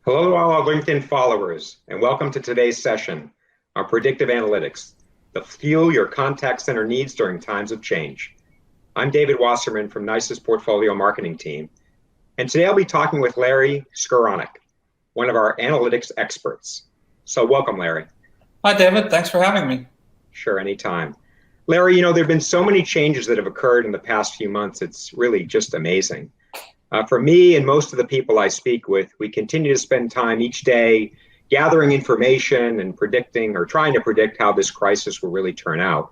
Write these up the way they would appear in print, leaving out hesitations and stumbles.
Hello to all our LinkedIn followers, and welcome to today's session on Predictive Analytics, the fuel your contact center needs during times of change. I'm David Wasserman from NICE's Portfolio Marketing Team, and today I'll be talking with Larry Skowronek, one of our analytics experts. So welcome, Larry. Hi, David. Thanks for having me. Sure, anytime. Larry, there have been so many changes that have occurred in the past few months. It's really just amazing. For me and most of the people I speak with, we continue to spend time each day gathering information and predicting or trying to predict how this crisis will really turn out.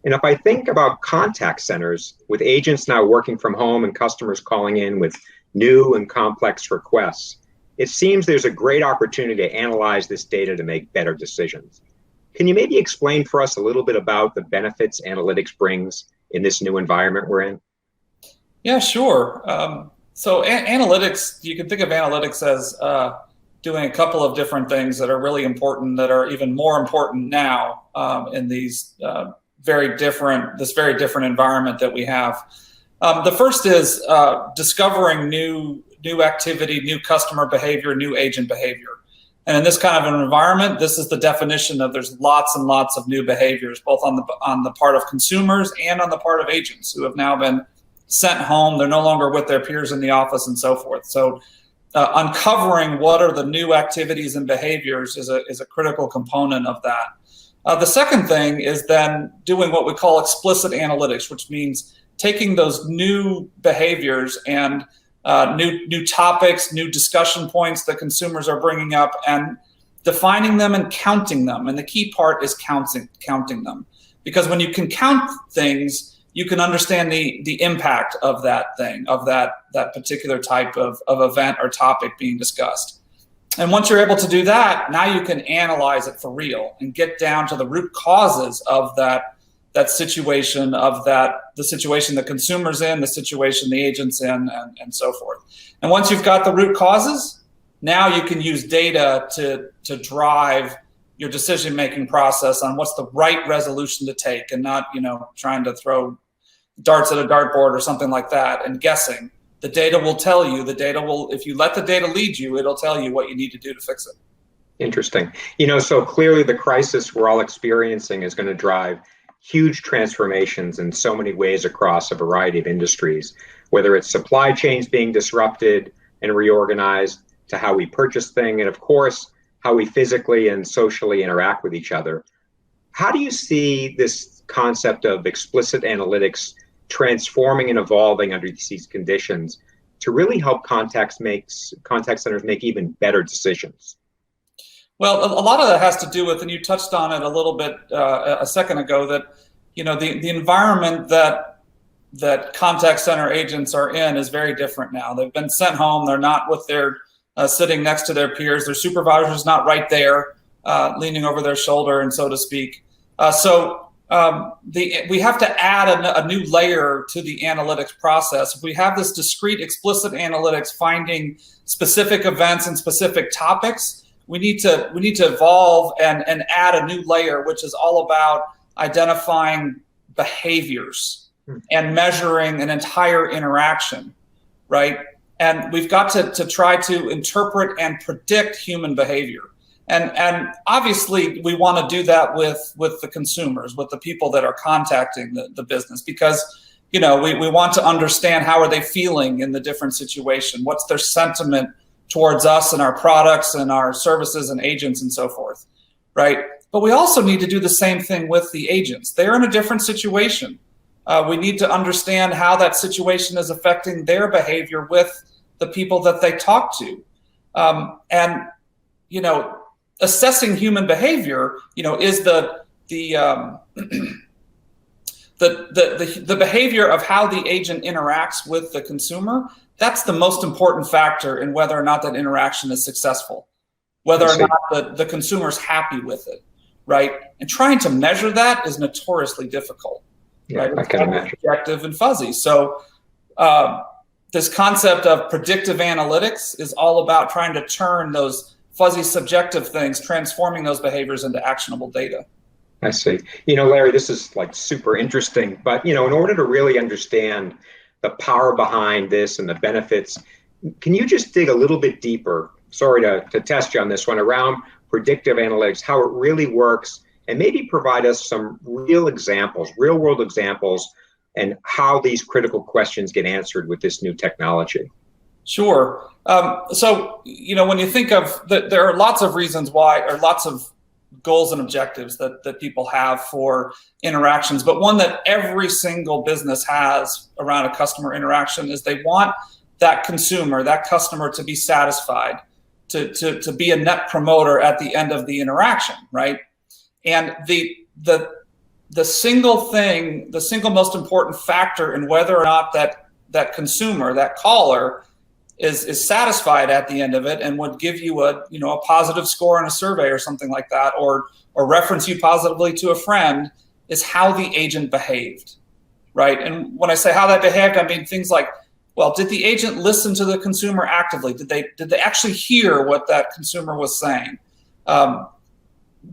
And if I think about contact centers with agents now working from home and customers calling in with new and complex requests, it seems there's a great opportunity to analyze this data to make better decisions. Can you maybe explain for us a little bit about the benefits analytics brings in this new environment we're in? Yeah, sure. So analytics, you can think of analytics as doing a couple of different things that are really important, that are even more important now in this very different environment that we have. The first is discovering new activity, new customer behavior, new agent behavior. And in this kind of an environment, this is the definition of there's lots and lots of new behaviors, both on the part of consumers and on the part of agents who have now been sent home. They're no longer with their peers in the office and so forth. So uncovering what are the new activities and behaviors is a critical component of that. The second thing is then doing what we call explicit analytics, which means taking those new behaviors and new topics, new discussion points that consumers are bringing up, and defining them and counting them. And the key part is counting them. Because when you can count things, you can understand the impact of that thing, of that particular type of event or topic being discussed. And once you're able to do that, now you can analyze it for real and get down to the root causes of that situation, the situation the consumer's in, the situation the agent's in, and so forth. And once you've got the root causes, now you can use data to drive your decision-making process on what's the right resolution to take, and not, trying to throw darts at a dartboard or something like that and guessing. The data will tell you, if you let the data lead you, it'll tell you what you need to do to fix it. Interesting. So clearly the crisis we're all experiencing is going to drive huge transformations in so many ways across a variety of industries, whether it's supply chains being disrupted and reorganized, to how we purchase things, and of course, how we physically and socially interact with each other. How do you see this concept of explicit analytics transforming and evolving under these conditions to really help contact centers make even better decisions? Well, a lot of that has to do with, and you touched on it a little bit a second ago, that the environment that contact center agents are in is very different now. They've been sent home. They're not with their sitting next to their peers. Their supervisor's not right there, leaning over their shoulder, and so to speak. We have to add a new layer to the analytics process. If we have this discrete explicit analytics finding specific events and specific topics, we need to evolve and add a new layer, which is all about identifying behaviors and measuring an entire interaction, right? And we've got to try to interpret and predict human behavior. And obviously, we want to do that with the consumers, with the people that are contacting the business, because we want to understand how are they feeling in the different situation, what's their sentiment towards us and our products and our services and agents and so forth, right? But we also need to do the same thing with the agents. They're in a different situation. We need to understand how that situation is affecting their behavior with the people that they talk to, and assessing human behavior, is the behavior of how the agent interacts with the consumer. That's the most important factor in whether or not that interaction is successful, whether or not the consumer's happy with it, right? And trying to measure that is notoriously difficult. Yeah, right? I can imagine. Subjective and fuzzy. So this concept of predictive analytics is all about trying to turn those fuzzy subjective things, transforming those behaviors into actionable data. I see. Larry, this is super interesting, but in order to really understand the power behind this and the benefits, can you just dig a little bit deeper sorry to test you on this one, around predictive analytics, how it really works, and maybe provide us some real examples, real world examples, and how these critical questions get answered with this new technology. Sure. So, when you think of there are lots of reasons why, or lots of goals and objectives that people have for interactions, but one that every single business has around a customer interaction is they want that consumer, that customer, to be satisfied, to be a net promoter at the end of the interaction, right? And the single most important factor in whether or not that consumer, that caller, is satisfied at the end of it and would give you a positive score on a survey or something like that, or reference you positively to a friend, is how the agent behaved, right? And when I say how that behaved, I mean things like, well, did the agent listen to the consumer actively? Did they actually hear what that consumer was saying?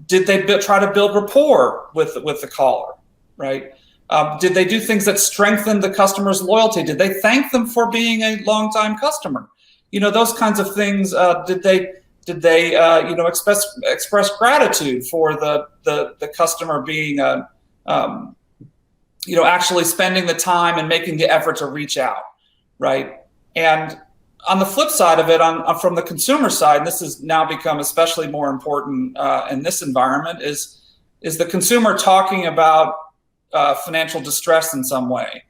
Did they try to build rapport with the caller, right? Did they do things that strengthened the customer's loyalty? Did they thank them for being a longtime customer? Those kinds of things. Did they express gratitude for the customer being actually spending the time and making the effort to reach out, right? And on the flip side of it, from the consumer side, and this has now become especially more important in this environment, is the consumer talking about financial distress in some way,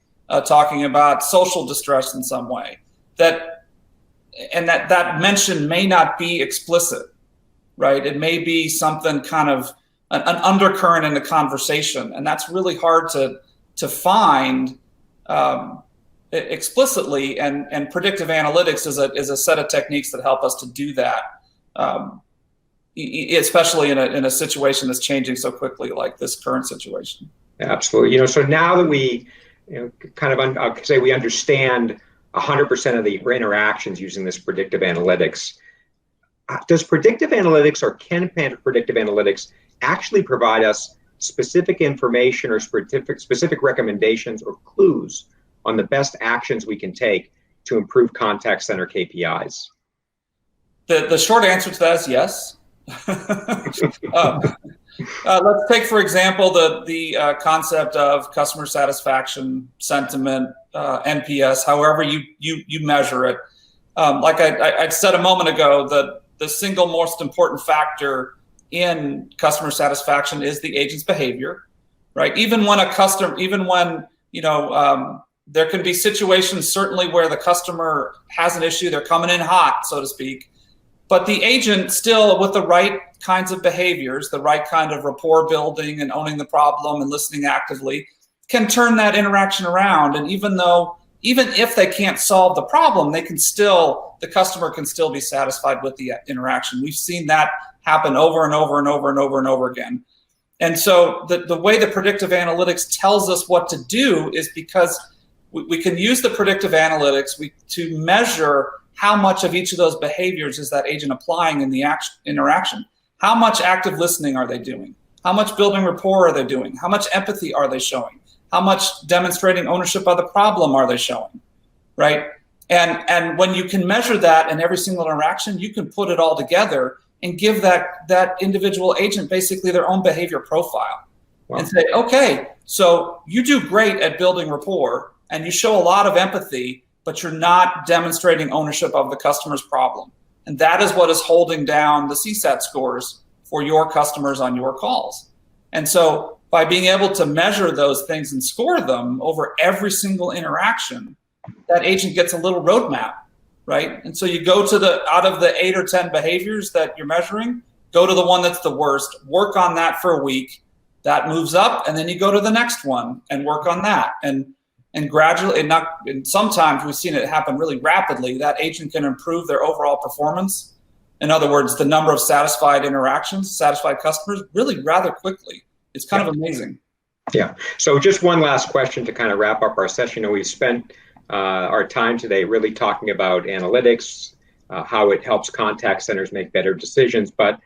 talking about social distress in some way, that mention may not be explicit, right? It may be something kind of an undercurrent in the conversation, and that's really hard to find explicitly. And predictive analytics is a set of techniques that help us to do that, especially in a situation that's changing so quickly, like this current situation. Absolutely. So now that we I'll say we understand 100% of the interactions using this predictive analytics, does predictive analytics, or can predictive analytics actually provide us specific information or specific recommendations or clues on the best actions we can take to improve contact center KPIs? The short answer to that is yes. Let's take, for example, the concept of customer satisfaction, sentiment, NPS, however you measure it. Like I said a moment ago, the single most important factor in customer satisfaction is the agent's behavior, right? Even when there can be situations certainly where the customer has an issue, they're coming in hot, so to speak. But the agent still, with the right kinds of behaviors, the right kind of rapport building and owning the problem and listening actively, can turn that interaction around. And even if they can't solve the problem, the customer can still be satisfied with the interaction. We've seen that happen over and over and over and over and over again. And so the way the predictive analytics tells us what to do is because we can use the predictive analytics to measure how much of each of those behaviors is that agent applying in the interaction. How much active listening are they doing? How much building rapport are they doing? How much empathy are they showing? How much demonstrating ownership of the problem are they showing, right? And when you can measure that in every single interaction, you can put it all together and give that individual agent basically their own behavior profile. Wow. And say, okay, so you do great at building rapport and you show a lot of empathy, but you're not demonstrating ownership of the customer's problem. And that is what is holding down the CSAT scores for your customers on your calls. And so by being able to measure those things and score them over every single interaction, that agent gets a little roadmap, right? And so you go to out of the 8 or 10 behaviors that you're measuring, go to the one that's the worst, work on that for a week, that moves up, and then you go to the next one and work on that. And gradually, and sometimes we've seen it happen really rapidly, that agent can improve their overall performance. In other words, the number of satisfied interactions, satisfied customers, really rather quickly. It's kind of amazing. Yeah. So just one last question to kind of wrap up our session. We've spent our time today really talking about analytics, how it helps contact centers make better decisions. But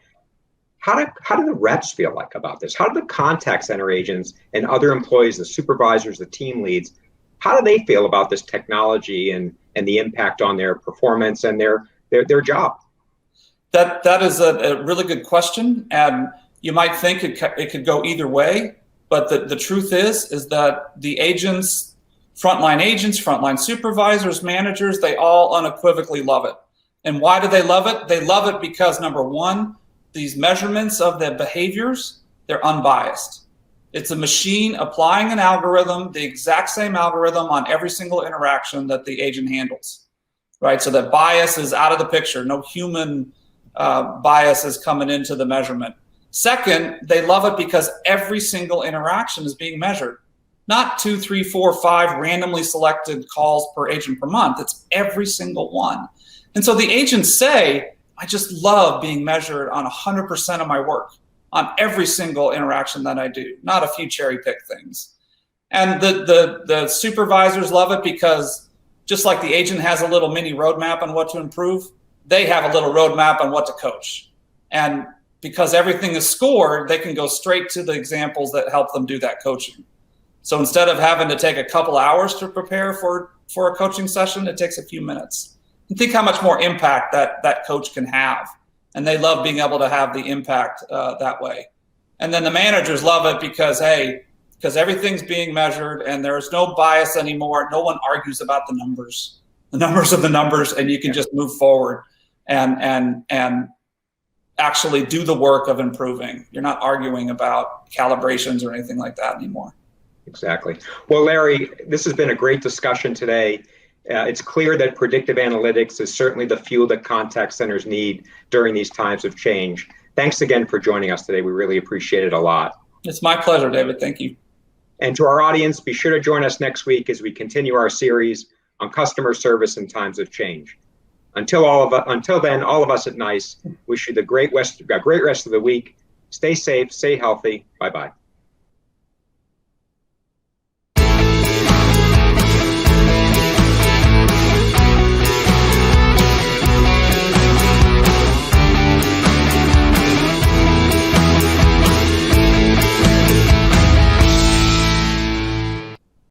how do the reps feel like about this? How do the contact center agents and other employees, the supervisors, the team leads, how do they feel about this technology and the impact on their performance and their job? That is a really good question, and you might think it could go either way, but the truth is that the agents, frontline supervisors, managers, they all unequivocally love it. And why do they love it? They love it because, number one, these measurements of the behaviors, they're unbiased. It's a machine applying an algorithm, the exact same algorithm on every single interaction that the agent handles, right? So that bias is out of the picture. No human bias is coming into the measurement. Second, they love it because every single interaction is being measured. Not 2, 3, 4, 5 randomly selected calls per agent per month. It's every single one. And so the agents say, I just love being measured on 100% of my work, on every single interaction that I do, not a few cherry pick things. And the supervisors love it because just like the agent has a little mini roadmap on what to improve, they have a little roadmap on what to coach. And because everything is scored, they can go straight to the examples that help them do that coaching. So instead of having to take a couple hours to prepare for a coaching session, it takes a few minutes. And think how much more impact that coach can have. And they love being able to have the impact that way. And then the managers love it because everything's being measured and there's no bias anymore. No one argues about the numbers. The numbers are the numbers, and you can just move forward and actually do the work of improving. You're not arguing about calibrations or anything like that anymore. Exactly. Well, Larry, this has been a great discussion today. It's clear that predictive analytics is certainly the fuel that contact centers need during these times of change. Thanks again for joining us today. We really appreciate it a lot. It's my pleasure, David. Thank you. And to our audience, be sure to join us next week as we continue our series on customer service in times of change. Until then, all of us at NICE wish you the great rest of the week. Stay safe, stay healthy. Bye-bye.